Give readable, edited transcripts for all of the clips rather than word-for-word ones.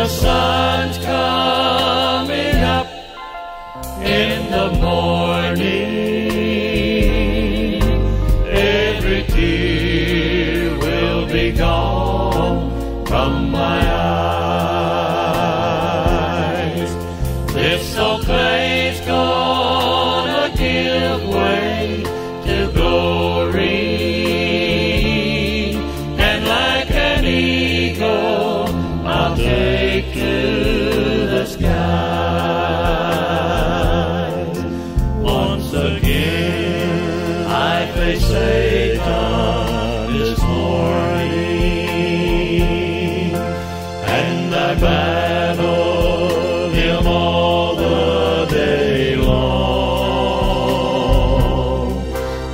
sun's coming up in the morning, every tear will be gone from my eyes. This old clay's gonna give way to glory, and like an eagle I'll take to the sky. Once again I face Satan this morning, and I battle him all the day long.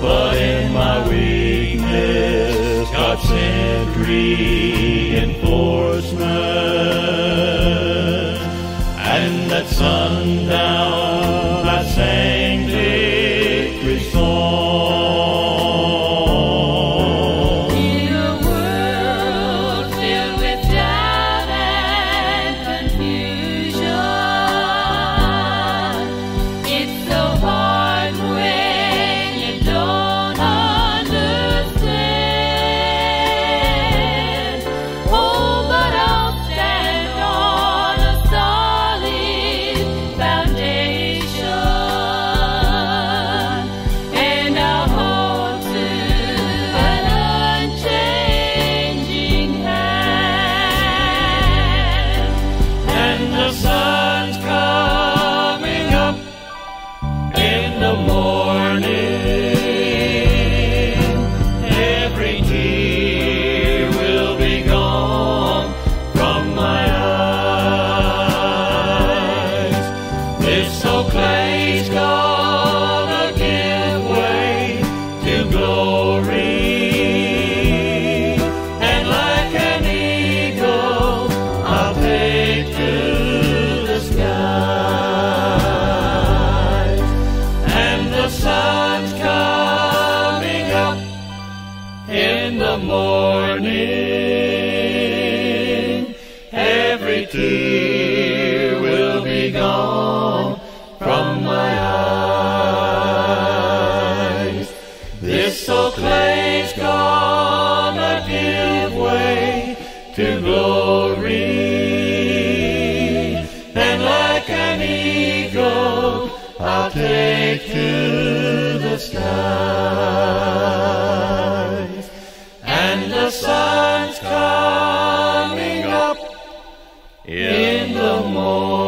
But in my weakness God sent reinforcement, and at sundown I sang victory song. In a world filled with doubt and confusion, it's so hard when you don't understand. Oh, but I'll stand on a solid foundation, and I'll hold to an unchanging hand. And the sun's coming up in the morning, every tear will be gone from my eyes. This old clay's gonna give way to glory, and like an eagle I'll take to the skies. And the sun's coming up in the morning, every tear will be gone from my eyes. This old clay's gonna give way to glory, and like an eagle I'll take to the skies. And the sun's coming up in the morning.